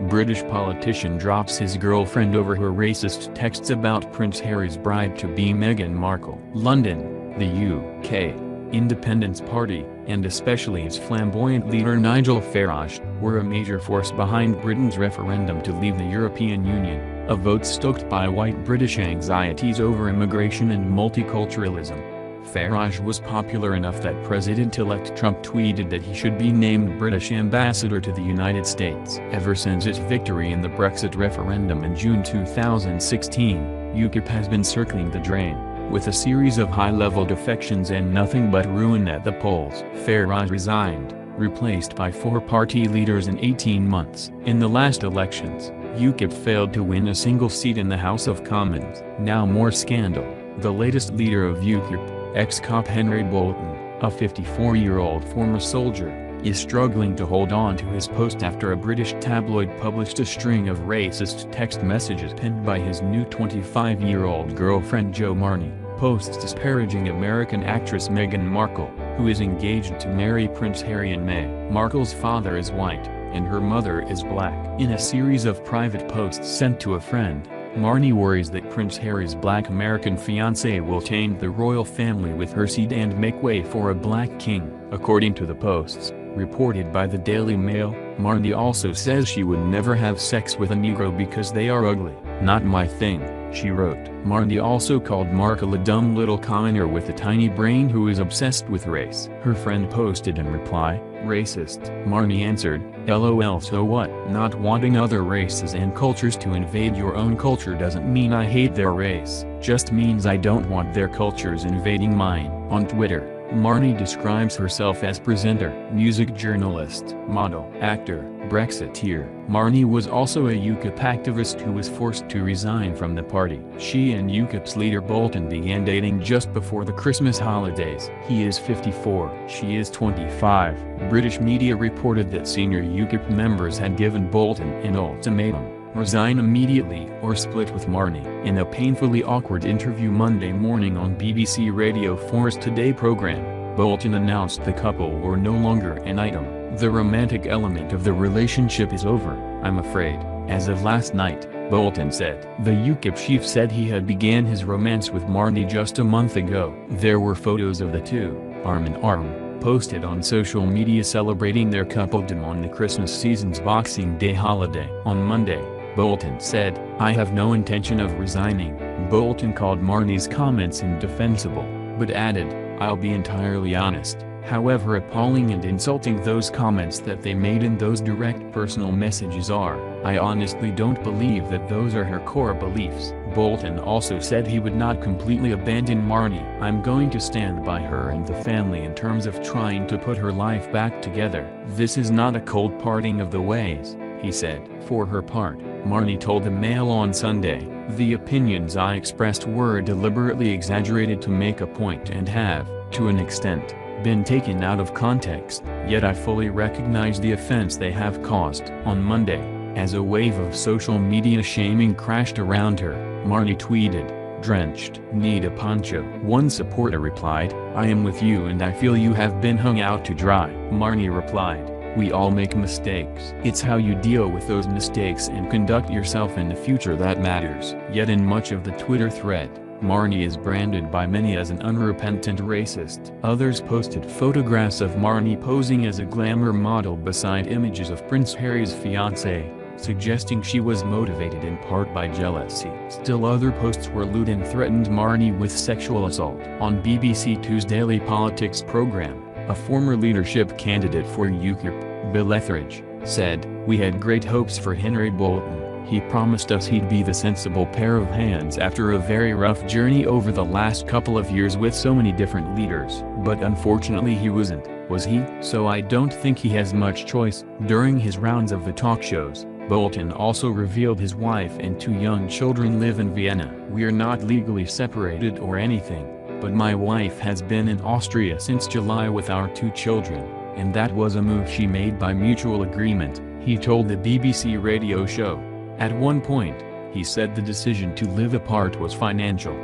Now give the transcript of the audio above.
British politician drops his girlfriend over her racist texts about Prince Harry's bride to be Meghan Markle. London, the UK. Independence Party, and especially its flamboyant leader Nigel Farage, were a major force behind Britain's referendum to leave the European Union, a vote stoked by white British anxieties over immigration and multiculturalism. Farage was popular enough that President-elect Trump tweeted that he should be named British ambassador to the United States. Ever since its victory in the Brexit referendum in June 2016, UKIP has been circling the drain, with a series of high-level defections and nothing but ruin at the polls. Farage resigned, replaced by 4 party leaders in 18 months. In the last elections, UKIP failed to win a single seat in the House of Commons. Now more scandal. The latest leader of UKIP, ex-cop Henry Bolton, a 54-year-old former soldier, is struggling to hold on to his post after a British tabloid published a string of racist text messages penned by his new 25-year-old girlfriend Jo Marnie, posts disparaging American actress Meghan Markle, who is engaged to marry Prince Harry in May. Markle's father is white, and her mother is black. In a series of private posts sent to a friend, Marnie worries that Prince Harry's black American fiancée will taint the royal family with her seed and make way for a black king. According to the posts, reported by the Daily Mail, Marnie also says she would never have sex with a Negro because they are ugly. "Not my thing," she wrote. Marnie also called Markle a dumb little commoner with a tiny brain who is obsessed with race. Her friend posted in reply, "Racist." Marnie answered, "LOL, so what? Not wanting other races and cultures to invade your own culture doesn't mean I hate their race, just means I don't want their cultures invading mine." On Twitter, Marnie describes herself as presenter, music journalist, model, actor, Brexiteer. Marnie was also a UKIP activist who was forced to resign from the party. She and UKIP's leader Bolton began dating just before the Christmas holidays. He is 54, she is 25. British media reported that senior UKIP members had given Bolton an ultimatum: resign immediately or split with Marnie. In a painfully awkward interview Monday morning on BBC Radio 4's Today program, Bolton announced the couple were no longer an item. "The romantic element of the relationship is over, I'm afraid." As of last night, Bolton said. The UKIP chief said he had began his romance with Marnie just a month ago. There were photos of the two, arm in arm, posted on social media celebrating their coupledom on the Christmas season's Boxing Day holiday. On Monday, Bolton said, "I have no intention of resigning." Bolton called Marnie's comments indefensible, but added, "I'll be entirely honest, however appalling and insulting those comments that they made in those direct personal messages are, I honestly don't believe that those are her core beliefs." Bolton also said he would not completely abandon Marnie. "I'm going to stand by her and the family in terms of trying to put her life back together. This is not a cold parting of the ways," he said. For her part, Marnie told the Mail on Sunday, "The opinions I expressed were deliberately exaggerated to make a point and have, to an extent, been taken out of context, yet I fully recognize the offense they have caused." On Monday, as a wave of social media shaming crashed around her, Marnie tweeted, "Drenched. Need a poncho." One supporter replied, "I am with you and I feel you have been hung out to dry." Marnie replied, "We all make mistakes. It's how you deal with those mistakes and conduct yourself in the future that matters." Yet in much of the Twitter thread, Marnie is branded by many as an unrepentant racist. Others posted photographs of Marnie posing as a glamour model beside images of Prince Harry's fiancée, suggesting she was motivated in part by jealousy. Still other posts were lewd and threatened Marnie with sexual assault. On BBC Two's Daily Politics program, a former leadership candidate for UKIP, Bill Etheridge, said, "We had great hopes for Henry Bolton. He promised us he'd be the sensible pair of hands after a very rough journey over the last couple of years with so many different leaders. But unfortunately he wasn't, was he? So I don't think he has much choice." During his rounds of the talk shows, Bolton also revealed his wife and 2 young children live in Vienna. "We're not legally separated or anything, but my wife has been in Austria since July with our 2 children, and that was a move she made by mutual agreement," he told the BBC radio show. At one point, he said the decision to live apart was financial.